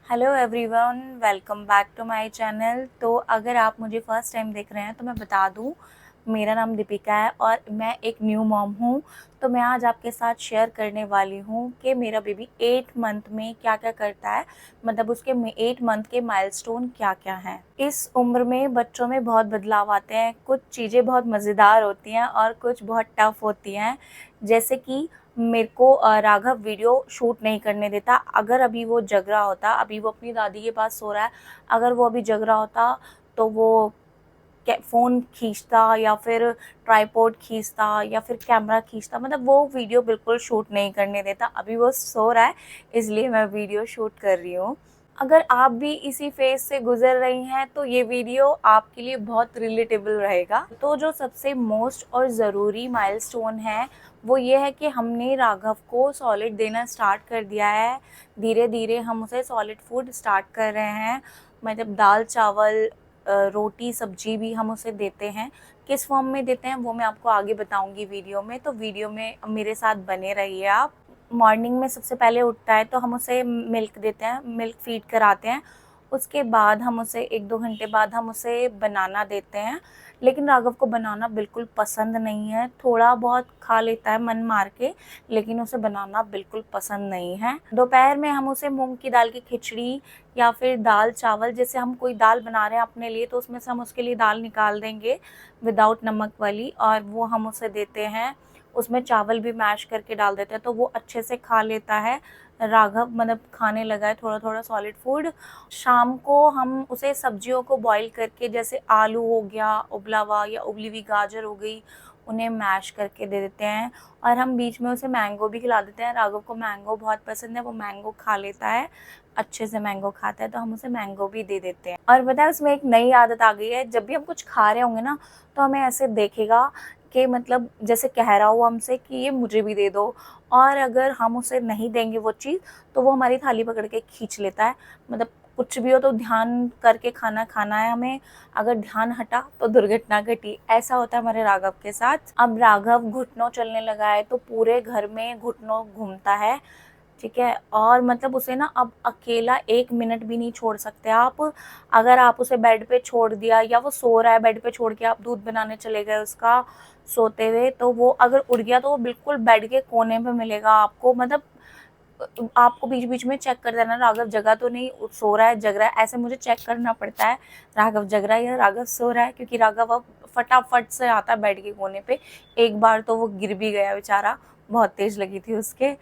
Hello everyone, welcome back to my channel. तो अगर आप मुझे फ़र्स्ट टाइम देख रहे हैं तो मैं बता दूं, मेरा नाम दीपिका है और मैं एक न्यू मॉम हूं। तो मैं आज आपके साथ शेयर करने वाली हूं कि मेरा बेबी 8 मंथ में क्या क्या करता है, मतलब उसके 8 मंथ के माइलस्टोन क्या क्या हैं। इस उम्र में बच्चों में बहुत बदलाव आते हैं, कुछ चीज़ें बहुत मज़ेदार होती हैं और कुछ बहुत टफ होती हैं। जैसे कि मेरे को राघव वीडियो शूट नहीं करने देता। अगर अभी वो जग रहा होता, अभी वो अपनी दादी के पास सो रहा है, अगर वो अभी जग रहा होता तो वो फ़ोन खींचता या फिर ट्राइपॉड खींचता या फिर कैमरा खींचता, मतलब वो वीडियो बिल्कुल शूट नहीं करने देता। अभी वो सो रहा है, इसलिए मैं वीडियो शूट कर रही हूँ। अगर आप भी इसी फेज़ से गुज़र रही हैं तो ये वीडियो आपके लिए बहुत रिलेटेबल रहेगा। तो जो सबसे मोस्ट और ज़रूरी माइलस्टोन है वो ये है कि हमने राघव को सॉलिड देना स्टार्ट कर दिया है। धीरे-धीरे हम उसे सॉलिड फूड स्टार्ट कर रहे हैं, मतलब दाल चावल, रोटी सब्जी भी हम उसे देते हैं। किस फॉर्म में देते हैं वो मैं आपको आगे बताऊँगी वीडियो में, तो वीडियो में मेरे साथ बने रहिए आप। मॉर्निंग में सबसे पहले उठता है तो हम उसे मिल्क देते हैं, मिल्क फीड कराते हैं। उसके बाद हम उसे 1-2 घंटे बाद हम उसे बनाना देते हैं। लेकिन राघव को बनाना बिल्कुल पसंद नहीं है, थोड़ा बहुत खा लेता है मन मार के, लेकिन उसे बनाना बिल्कुल पसंद नहीं है। दोपहर में हम उसे मूँग की दाल की खिचड़ी या फिर दाल चावल, जैसे हम कोई दाल बना रहे हैं अपने लिए तो उसमें से हम उसके लिए दाल निकाल देंगे विदाउट नमक वाली, और वो हम उसे देते हैं। उसमें चावल भी मैश करके डाल देते हैं तो वो अच्छे से खा लेता है। राघव मतलब खाने लगा है थोड़ा थोड़ा सॉलिड फूड। शाम को हम उसे सब्जियों को बॉईल करके, जैसे आलू हो गया उबला हुआ या उबली हुई गाजर हो गई, उन्हें मैश करके दे देते हैं। और हम बीच में उसे मैंगो भी खिला देते हैं। राघव को मैंगो बहुत पसंद है, वो मैंगो खा लेता है, अच्छे से मैंगो खाता है, तो हम उसे मैंगो भी दे देते हैं। और पता है उसमें एक नई आदत आ गई है, जब भी हम कुछ खा रहे होंगे ना तो हमें ऐसे देखेगा कि मतलब जैसे कह रहा हो हमसे कि ये मुझे भी दे दो। और अगर हम उसे नहीं देंगे वो चीज़ तो वो हमारी थाली पकड़ के खींच लेता है। मतलब कुछ भी हो तो ध्यान करके खाना खाना है हमें, अगर ध्यान हटा तो दुर्घटना घटी। ऐसा होता है हमारे राघव के साथ। अब राघव घुटनों चलने लगा है तो पूरे घर में घुटनों घूमता है, ठीक है। और मतलब उसे ना अब अकेला 1 मिनट भी नहीं छोड़ सकते आप। अगर आप उसे बेड पे छोड़ दिया या वो सो रहा है बेड पे छोड़ के आप दूध बनाने चले गए उसका सोते हुए, तो वो अगर उठ गया तो वो बिल्कुल बेड के कोने पे मिलेगा आपको। मतलब आपको बीच-बीच में चेक कर देना राघव जगा तो नहीं, सो रहा है, जग रहा है, ऐसे मुझे चेक करना पड़ता है राघव जग रहा है या राघव सो रहा है, क्योंकि राघव अब फटाफट से आता है बेड के कोने पे। एक बार तो वो गिर भी गया बेचारा, बहुत तेज़ लगी थी उसके।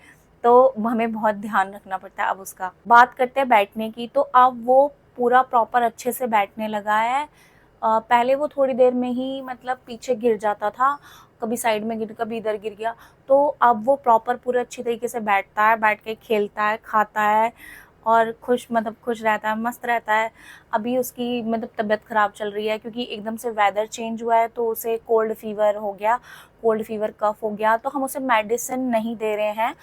तो हमें बहुत ध्यान रखना पड़ता है अब उसका। बात करते हैं बैठने की, तो अब वो पूरा प्रॉपर अच्छे से बैठने लगा है। पहले वो थोड़ी देर में ही मतलब पीछे गिर जाता था, कभी साइड में गिर कभी इधर गिर गया। तो अब वो प्रॉपर पूरे अच्छी तरीके से बैठता है, बैठ के खेलता है, खाता है और खुश मतलब खुश रहता है, मस्त रहता है। अभी उसकी मतलब तबीयत ख़राब चल रही है क्योंकि एकदम से वेदर चेंज हुआ है तो उसे कोल्ड फ़ीवर हो गया, कोल्ड फ़ीवर कफ़ हो गया, तो हम उसे मेडिसिन नहीं दे रहे हैं।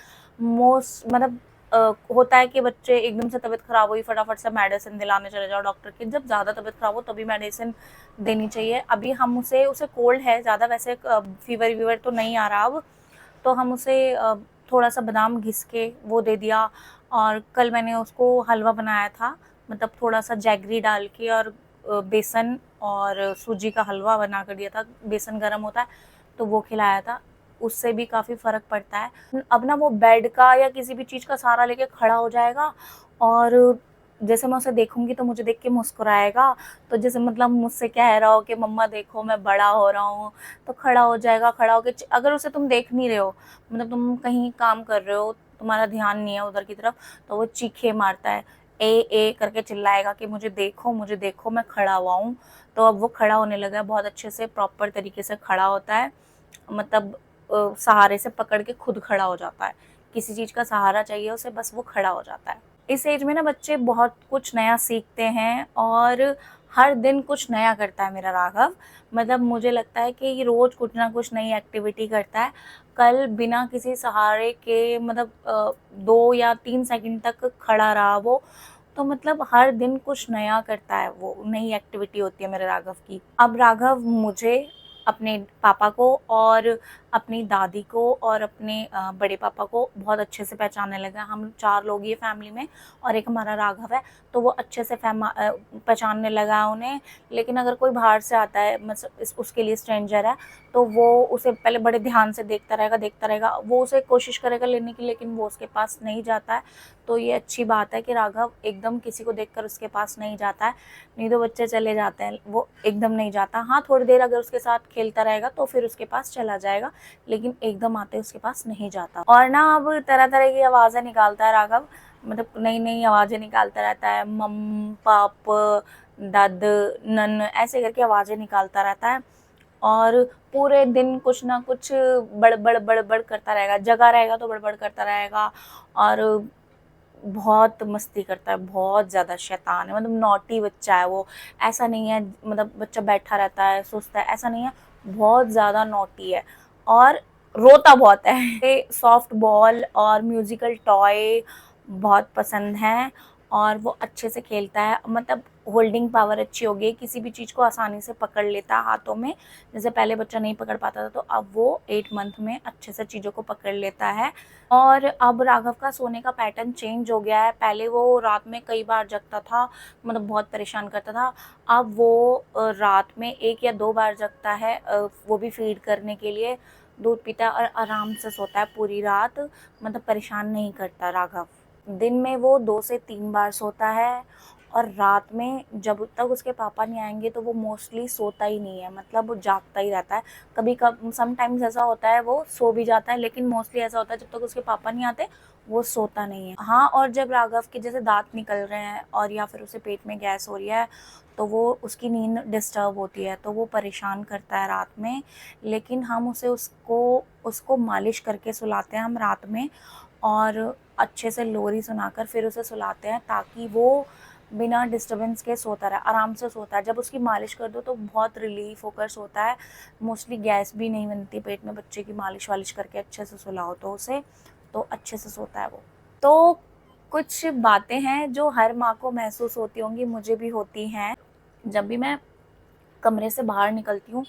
मतलब होता है कि बच्चे एकदम से तबीयत ख़राब हुई फटाफट से मेडिसिन दिलाने चले जाओ डॉक्टर के, जब ज़्यादा तबीयत ख़राब हो तभी मेडिसिन देनी चाहिए। अभी हम उसे कोल्ड है ज़्यादा, वैसे फ़ीवर वीवर तो नहीं आ रहा अब, तो हम उसे थोड़ा सा बादाम घिस के वो दे दिया। और कल मैंने उसको हलवा बनाया था, मतलब थोड़ा सा जैगरी डाल के और बेसन और सूजी का हलवा बना कर दिया था, बेसन गर्म होता है तो वो खिलाया था, उससे भी काफ़ी फ़र्क पड़ता है। अब ना वो बेड का या किसी भी चीज़ का सहारा लेके खड़ा हो जाएगा और जैसे मैं उसे देखूंगी तो मुझे देख के मुस्कुराएगा। तो जैसे मतलब मुझसे कह रहा हो कि मम्मा देखो मैं बड़ा हो रहा हूँ, तो खड़ा हो जाएगा। खड़ा होके अगर उसे तुम देख नहीं रहे हो, मतलब तुम कहीं काम कर रहे हो, तुम्हारा ध्यान नहीं है उधर की तरफ, तो वो चीखे मारता है, ए करके चिल्लाएगा कि मुझे देखो मैं खड़ा हुआ हूँ। तो अब वो खड़ा होने लगा है, बहुत अच्छे से प्रॉपर तरीके से खड़ा होता है, मतलब सहारे से पकड़ के खुद खड़ा हो जाता है। किसी चीज़ का सहारा चाहिए उसे, बस वो खड़ा हो जाता है। इस एज में ना बच्चे बहुत कुछ नया सीखते हैं और हर दिन कुछ नया करता है मेरा राघव। मतलब मुझे लगता है कि ये रोज़ कुछ ना कुछ नई एक्टिविटी करता है। कल बिना किसी सहारे के मतलब 2 या 3 सेकंड तक खड़ा रहा वो। तो मतलब हर दिन कुछ नया करता है वो, नई एक्टिविटी होती है मेरे राघव की। अब राघव मुझे, अपने पापा को और अपनी दादी को और अपने बड़े पापा को बहुत अच्छे से पहचानने लगा। हम 4 लोग ये फैमिली में और एक हमारा राघव है, तो वो अच्छे से पहचानने लगा उन्हें। लेकिन अगर कोई बाहर से आता है, मतलब उसके लिए स्ट्रेंजर है, तो वो उसे पहले बड़े ध्यान से देखता रहेगा। वो उसे कोशिश करेगा लेने की, लेकिन वो उसके पास नहीं जाता है। तो ये अच्छी बात है कि राघव एकदम किसी को देखकर उसके पास नहीं जाता है। नहीं तो बच्चे चले जाते हैं, वो एकदम नहीं जाता। हाँ, थोड़ी देर अगर उसके साथ खेलता रहेगा तो फिर उसके पास चला जाएगा, लेकिन एकदम आते उसके पास नहीं जाता। और ना अब तरह तरह की आवाज़ें निकालता है राघव, मतलब नई नई आवाज़ें निकालता रहता है। मम, पाप, दद, नन, ऐसे करके आवाज़ें निकालता रहता है। और पूरे दिन कुछ ना कुछ बड़बड़ बड़बड़ करता रहेगा। जगा रहेगा तो बड़बड़ करता रहेगा। और बहुत मस्ती करता है, बहुत ज़्यादा शैतान है, मतलब नॉटी बच्चा है वो। ऐसा नहीं है मतलब बच्चा बैठा रहता है सुस्त है, ऐसा नहीं है, बहुत ज़्यादा नॉटी है। और रोता बहुत है। ये सॉफ्ट बॉल और म्यूजिकल टॉय बहुत पसंद हैं, और वो अच्छे से खेलता है। मतलब होल्डिंग पावर अच्छी हो गई, किसी भी चीज़ को आसानी से पकड़ लेता है हाथों में। जैसे पहले बच्चा नहीं पकड़ पाता था, तो अब वो 8 मंथ में अच्छे से चीज़ों को पकड़ लेता है। और अब राघव का सोने का पैटर्न चेंज हो गया है। पहले वो रात में कई बार जगता था, मतलब बहुत परेशान करता था। अब वो रात में 1 या 2 बार जगता है, वो भी फीड करने के लिए। दूध पीता है और आराम से सोता है पूरी रात, मतलब परेशान नहीं करता राघव। दिन में वो 2 से 3 बार सोता है, और रात में जब तक उसके पापा नहीं आएंगे तो वो मोस्टली सोता ही नहीं है, मतलब वो जागता ही रहता है। कभी कभी समटाइम्स ऐसा होता है वो सो भी जाता है, लेकिन मोस्टली ऐसा होता है जब तक उसके पापा नहीं आते वो सोता नहीं है। हाँ, और जब राघव के जैसे दांत निकल रहे हैं और या फिर उसे पेट में गैस हो रही है, तो वो उसकी नींद डिस्टर्ब होती है, तो वो परेशान करता है रात में। लेकिन हम उसे उसको उसको मालिश करके सुलाते हैं हम रात में, और अच्छे से लोरी सुनाकर फिर उसे सुलाते हैं, ताकि वो बिना डिस्टर्बेंस के सोता रहे, आराम से सोता है। जब उसकी मालिश कर दो तो बहुत रिलीफ होकर सोता है। मोस्टली गैस भी नहीं बनती पेट में बच्चे की मालिश वालिश करके अच्छे से सुलाओ तो उसे, तो अच्छे से सोता है वो। तो कुछ बातें हैं जो हर माँ को महसूस होती होंगी, मुझे भी होती हैं। जब भी मैं कमरे से बाहर निकलती हूँ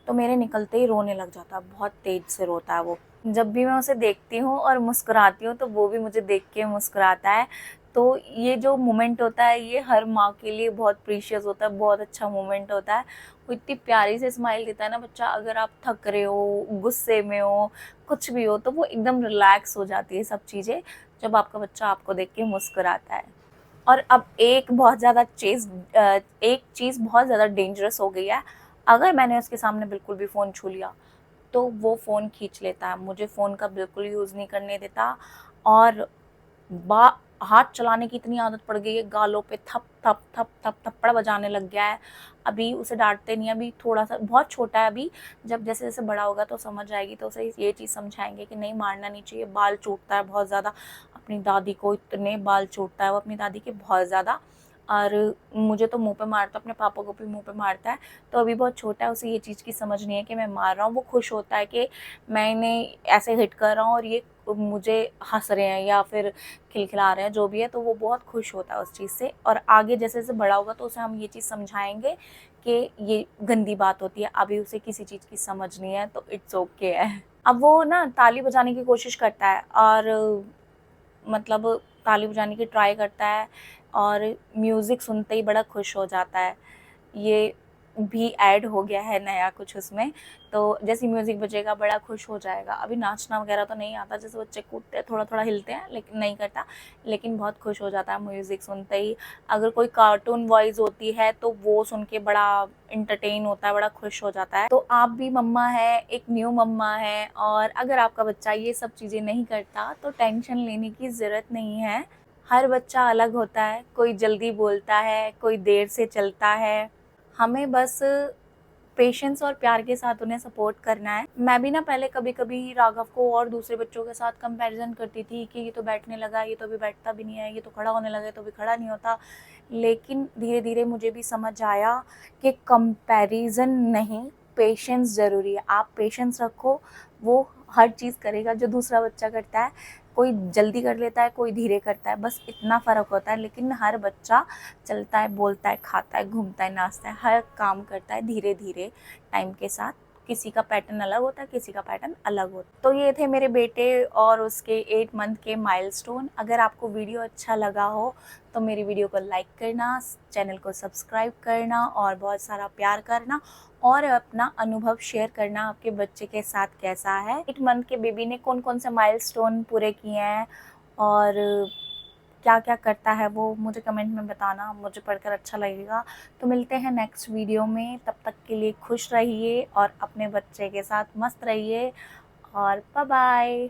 तो मेरे निकलते ही रोने लग जाता है, बहुत तेज से रोता है वो। जब भी मैं उसे देखती हूँ और मुस्कुराती हूँ तो वो भी मुझे देख के मुस्कुराता है। तो ये जो मोमेंट होता है ये हर माँ के लिए बहुत प्रीशियस होता है, बहुत अच्छा मोमेंट होता है। वो इतनी प्यारी से स्माइल देता है ना बच्चा, अगर आप थक रहे हो, गुस्से में हो, कुछ भी हो, तो वो एकदम रिलैक्स हो जाती है सब चीज़ें जब आपका बच्चा आपको देख के मुस्कुराता है। और अब एक चीज़ बहुत ज़्यादा डेंजरस हो गई है। अगर मैंने उसके सामने बिल्कुल भी फ़ोन छू लिया तो वो फ़ोन खींच लेता है, मुझे फ़ोन का बिल्कुल यूज़ नहीं करने देता। और बा हाथ चलाने की इतनी आदत पड़ गई है, गालों पे थप थप थप थप थप्पड़ बजाने लग गया है। अभी उसे डांटते नहीं, अभी थोड़ा सा बहुत छोटा है अभी। जब जैसे जैसे बड़ा होगा तो समझ आएगी, तो उसे ये चीज़ समझाएंगे कि नहीं, मारना नहीं चाहिए। बाल चूटता है बहुत ज़्यादा, अपनी दादी को इतने बाल चूटता है वो अपनी दादी के, बहुत ज़्यादा। और मुझे तो मुंह पे मारता है, अपने पापा को भी मुंह पे मारता है। तो अभी बहुत छोटा है, उसे ये चीज़ की समझ नहीं है कि मैं मार रहा हूँ। वो खुश होता है कि मैं इन्हें ऐसे हिट कर रहा हूँ और ये मुझे हंस रहे हैं या फिर खिलखिला रहे हैं, जो भी है, तो वो बहुत खुश होता है उस चीज़ से। और आगे जैसे जैसे बड़ा होगा तो उसे हम ये चीज़ समझाएंगे कि ये गंदी बात होती है। अभी उसे किसी चीज़ की समझ नहीं है, तो इट्स ओके है। अब वो ना ताली बजाने की कोशिश करता है, और मतलब ताली बजाने की ट्राई करता है, और म्यूज़िक सुनते ही बड़ा खुश हो जाता है। ये भी ऐड हो गया है नया कुछ उसमें, तो जैसे ही म्यूज़िक बजेगा बड़ा खुश हो जाएगा। अभी नाचना वगैरह तो नहीं आता, जैसे बच्चे कूदते हैं, थोड़ा-थोड़ा हिलते हैं, लेकिन नहीं करता, लेकिन बहुत खुश हो जाता है म्यूज़िक सुनते ही। अगर कोई कार्टून वॉइस होती है तो वो सुन के बड़ा एंटरटेन होता है, बड़ा खुश हो जाता है। तो आप भी मम्मा हैं, एक न्यू मम्मा हैं, और अगर आपका बच्चा ये सब चीज़ें नहीं करता तो टेंशन लेने की ज़रूरत नहीं है। हर बच्चा अलग होता है, कोई जल्दी बोलता है, कोई देर से चलता है। हमें बस पेशेंस और प्यार के साथ उन्हें सपोर्ट करना है। मैं भी ना पहले कभी-कभी राघव को और दूसरे बच्चों के साथ कंपैरिज़न करती थी कि ये तो बैठने लगा, ये तो अभी बैठता भी नहीं है, ये तो खड़ा होने लगा है, तो अभी खड़ा नहीं होता। लेकिन धीरे-धीरे मुझे भी समझ आया कि कंपैरिज़न नहीं, पेशेंस ज़रूरी है। आप पेशेंस रखो, वो हर चीज़ करेगा जो दूसरा बच्चा करता है। कोई जल्दी कर लेता है, कोई धीरे करता है, बस इतना फ़र्क होता है। लेकिन हर बच्चा चलता है, बोलता है, खाता है, घूमता है, नाचता है, हर काम करता है धीरे-धीरे टाइम के साथ। किसी का पैटर्न अलग होता है, किसी का पैटर्न अलग होता है। तो ये थे मेरे बेटे और उसके 8 मंथ के माइलस्टोन। अगर आपको वीडियो अच्छा लगा हो तो मेरी वीडियो को लाइक करना, चैनल को सब्सक्राइब करना और बहुत सारा प्यार करना और अपना अनुभव शेयर करना आपके बच्चे के साथ कैसा है। 8 मंथ के बेबी ने कौन कौन से माइलस्टोन पूरे किए हैं और क्या क्या करता है वो मुझे कमेंट में बताना, मुझे पढ़कर अच्छा लगेगा। तो मिलते हैं नेक्स्ट वीडियो में, तब तक के लिए खुश रहिए और अपने बच्चे के साथ मस्त रहिए और बाय बाय।